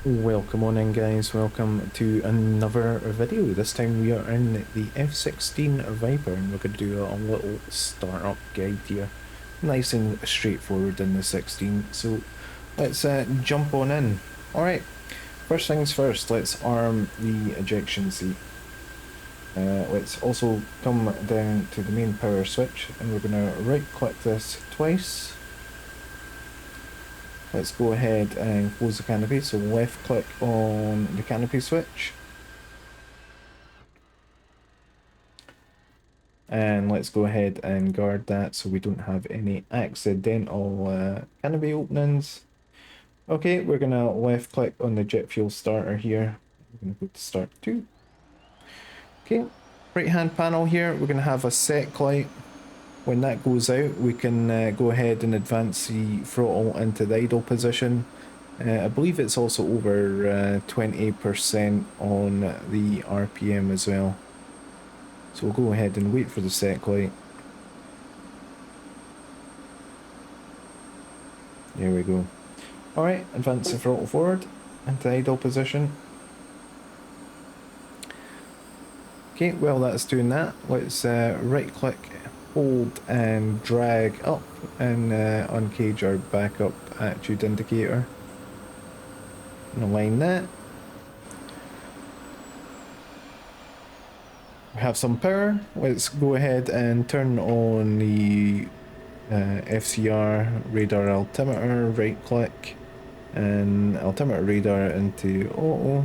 Welcome on in, guys, welcome to another video. This time we are in the F16 Viper and we're going to do a little startup guide here. Nice and straightforward in the 16, so let's jump on in. Alright, first things first, let's arm the ejection seat. Let's also come down to the main power switch and we're going to right click this twice. Let's go ahead and close the canopy, so left click on the canopy switch. And let's go ahead and guard that so we don't have any accidental canopy openings. Okay, we're going to left click on the jet fuel starter here. We're going to go to start 2. Okay, right hand panel here, we're going to have a sec light. When that goes out, we can go ahead and advance the throttle into the idle position. I believe it's also over 20% on the RPM as well. So we'll go ahead and wait for the sec light. There we go. Alright, advance the throttle forward into idle position. Okay, while that's doing that, let's right click, hold and drag up and uncage our backup attitude indicator. And align that. We have some power. Let's go ahead and turn on the FCR radar altimeter, right click and altimeter radar into auto.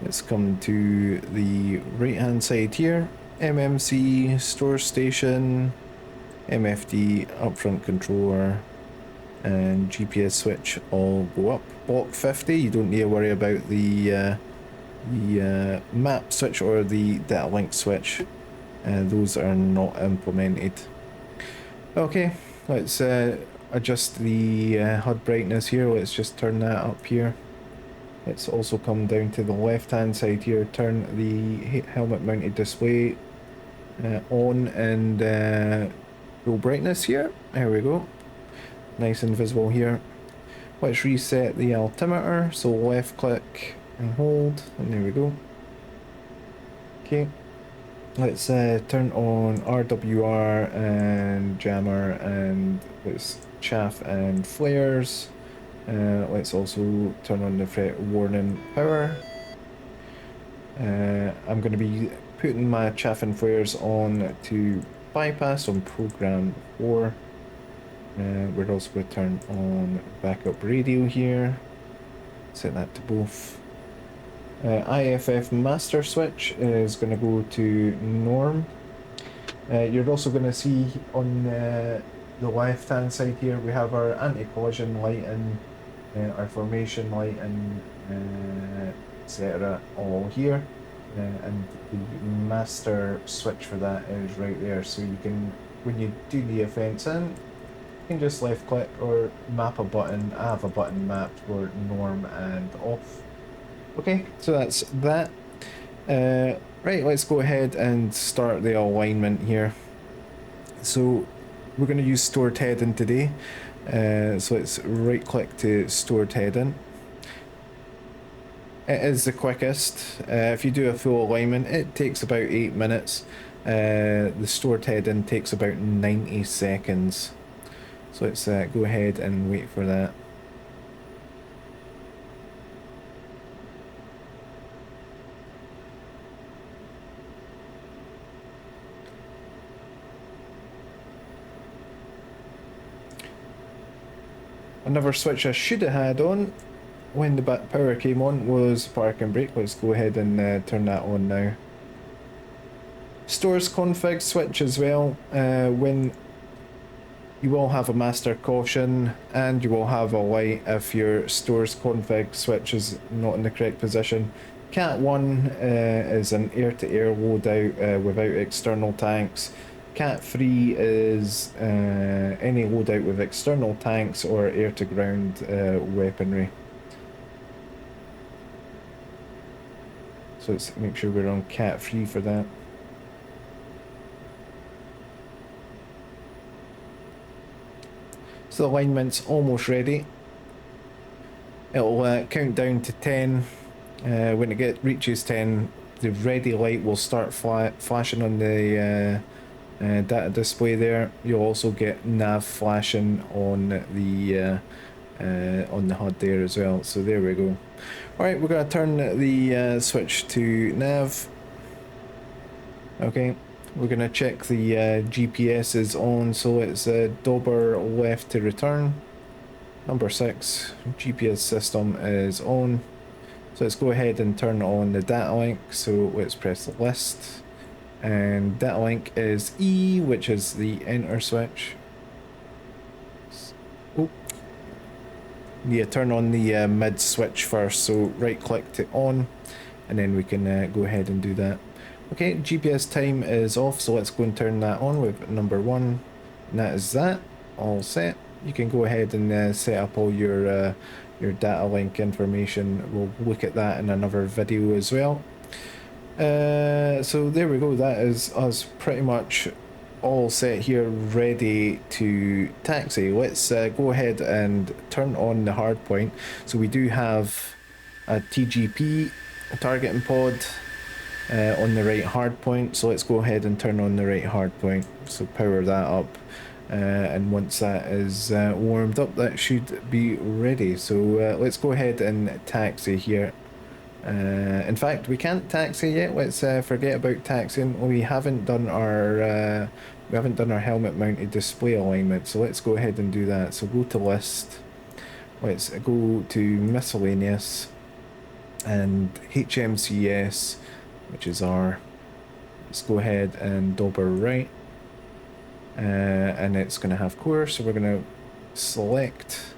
Let's come to the right hand side here, MMC, store station, MFD, upfront controller and GPS switch all go up. Block 50, you don't need to worry about the map switch or the data link switch. Those are not implemented. Okay, let's adjust the HUD brightness here. Let's just turn that up here. Let's also come down to the left hand side here, turn the helmet mounted display on and full brightness here. There we go. Nice and visible here. Let's reset the altimeter, so left click and hold, and there we go. Okay, let's turn on RWR and jammer, and let's chaff and flares. Let's also turn on the threat warning power. I'm going to be putting my chaff and flares on to bypass on program 4. We're also going to turn on backup radio here. Set that to both. IFF master switch is going to go to norm. You're also going to see on the left hand side here we have our anti-collision light and our formation light and etc. all here, and the master switch for that is right there, so you can, when you do the offense in, you can just left click or map a button. I have a button mapped for norm and off. Okay, so that's that. Right, let's go ahead and start the alignment here. So we're going to use stored heading today. So let's right click to stored heading. It is the quickest. If you do a full alignment, it takes about 8 minutes. The stored heading takes about 90 seconds. So let's go ahead and wait for that. Another switch I should have had on when the back power came on was park and brake. Let's go ahead and turn that on now. Stores config switch as well. When you will have a master caution and you will have a light if your stores config switch is not in the correct position. Cat 1 is an air-to-air loadout without external tanks. Cat 3 is any loadout with external tanks or air-to-ground weaponry. So let's make sure we're on Cat 3 for that. So the alignment's almost ready. It'll count down to 10. When it reaches 10, the ready light will start flashing on the data display there. You'll also get nav flashing on the HUD there as well. So there we go. Alright, we're going to turn the switch to nav. Okay, we're going to check the GPS is on, so it's Dober left to return. Number 6, GPS system is on. So let's go ahead and turn on the data link. So let's press the list. And data link is E, which is the enter switch. Oh. Yeah, turn on the mid switch first. So right click to on, and then we can go ahead and do that. Okay, GPS time is off, so let's go and turn that on with number 1. And that is that, all set. You can go ahead and set up all your data link information. We'll look at that in another video as well. So there we go, that is us pretty much all set here, ready to taxi. Let's go ahead and turn on the hard point. So we do have a TGP, a targeting pod, on the right hard point. So let's go ahead and turn on the right hard point. So power that up. And once that is warmed up, that should be ready. So let's go ahead and taxi here. In fact, we can't taxi yet. Let's forget about taxiing. We haven't done our helmet mounted display alignment. So let's go ahead and do that. So go to list. Let's go to miscellaneous and HMCS, which is R. Let's go ahead and Dober right. And it's going to have core, so we're going to select,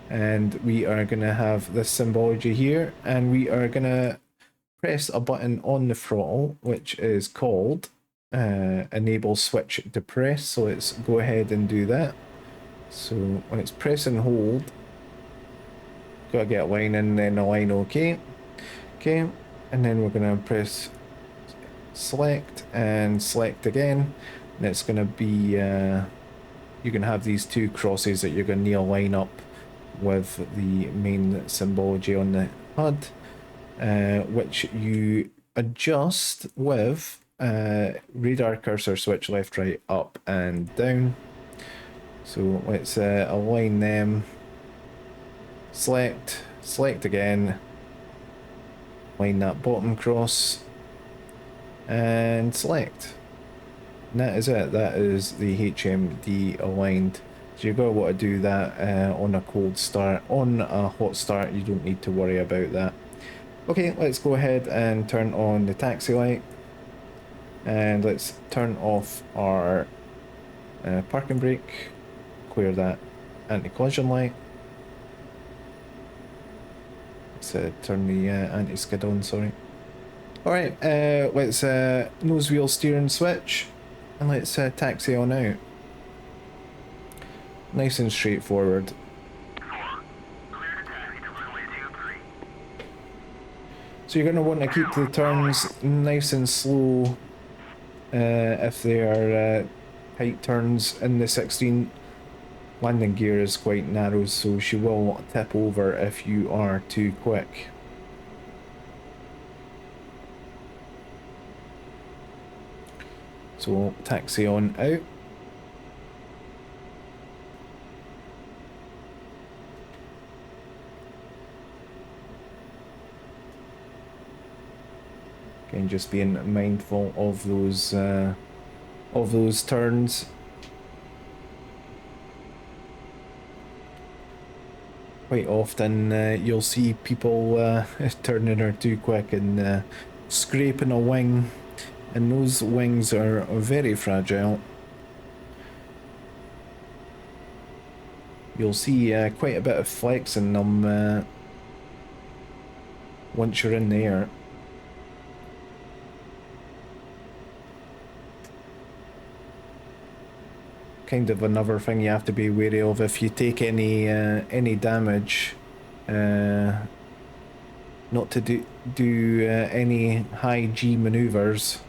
and we are going to have this symbology here, and we are going to press a button on the throttle, which is called enable switch depress. So let's go ahead and do that. So when it's press and hold, gotta get a line in, then align OK. Okay, and then we're going to press select and select again. And it's going to be, you're going to have these two crosses that you're going to need to line up with the main symbology on the HUD, which you adjust with radar cursor switch left, right, up and down. So let's align them, select again, line that bottom cross, and select. And that is it. That is the HMD aligned. So you're going to want to do that on a cold start. On a hot start, you don't need to worry about that. Okay, let's go ahead and turn on the taxi light. And let's turn off our parking brake. Clear that anti-collision light. Let's turn the anti-skid on, sorry. Alright, let's nose wheel steering switch. And let's taxi on out. Nice and straightforward. So you're going to want to keep the turns nice and slow if they are tight turns. In the 16, landing gear is quite narrow, so she will tip over if you are too quick. So taxi on out. Again, just being mindful of those turns. Quite often you'll see people turning her too quick and scraping a wing. And those wings are very fragile. You'll see quite a bit of flex in them once you're in the air. Kind of another thing you have to be wary of if you take any damage. Not to do any high G maneuvers.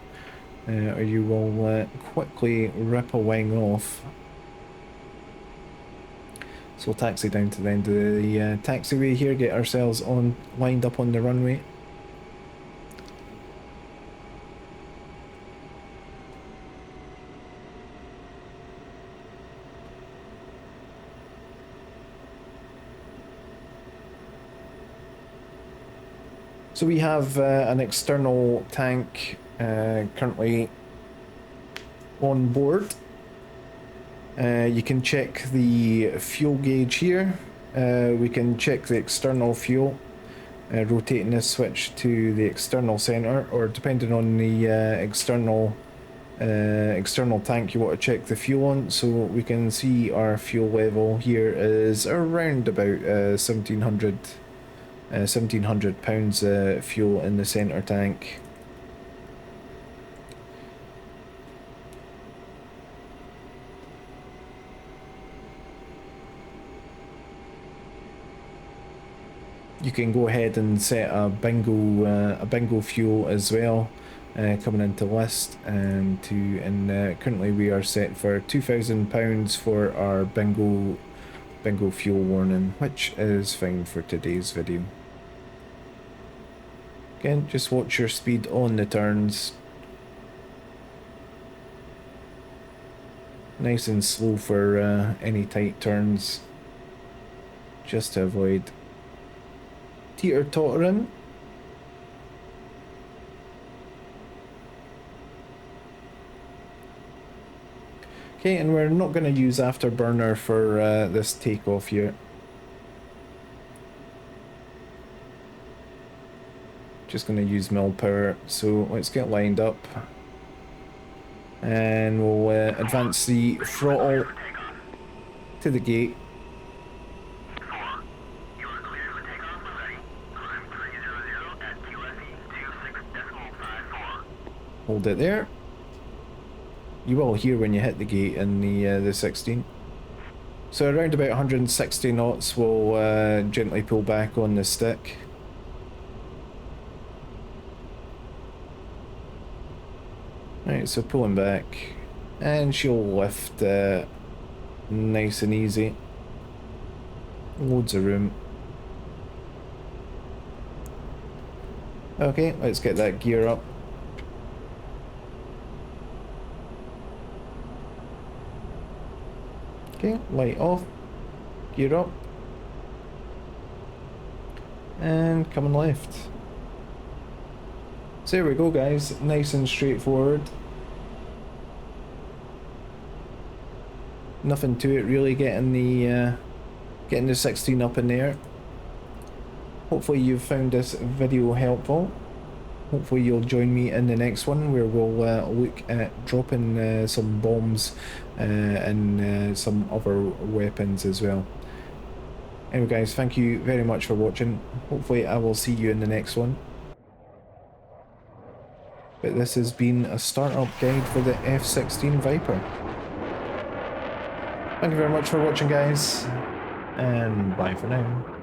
Or you will quickly rip a wing off. So we'll taxi down to the end of the taxiway here, get ourselves on lined up on the runway. So we have an external tank currently on board. You can check the fuel gauge here. We can check the external fuel, rotating this switch to the external center, or depending on the external tank you want to check the fuel on. So we can see our fuel level here is around about 1700 pounds fuel in the center tank. You can go ahead and set a bingo fuel as well, coming into list, and currently we are set for £2,000 for our bingo fuel warning, which is fine for today's video. Again, just watch your speed on the turns. Nice and slow for any tight turns, just to avoid teeter-tottering. Okay, and we're not going to use afterburner for this takeoff here. Just going to use mill power, so let's get lined up. And we'll advance the throttle to the gate. Hold it there. You will hear when you hit the gate in the 16. So around about 160 knots, we'll gently pull back on the stick. Right, so pulling back, and she'll lift nice and easy. Loads of room. Okay, let's get that gear up. Okay, light off, gear up, and coming left. So there we go, guys, nice and straightforward. Nothing to it really, getting the 16 up in the air. Hopefully you've found this video helpful. Hopefully you'll join me in the next one, where we'll look at dropping some bombs and some other weapons as well. Anyway guys, thank you very much for watching. Hopefully I will see you in the next one. But this has been a startup guide for the F16 Viper. Thank you very much for watching, guys, and bye for now.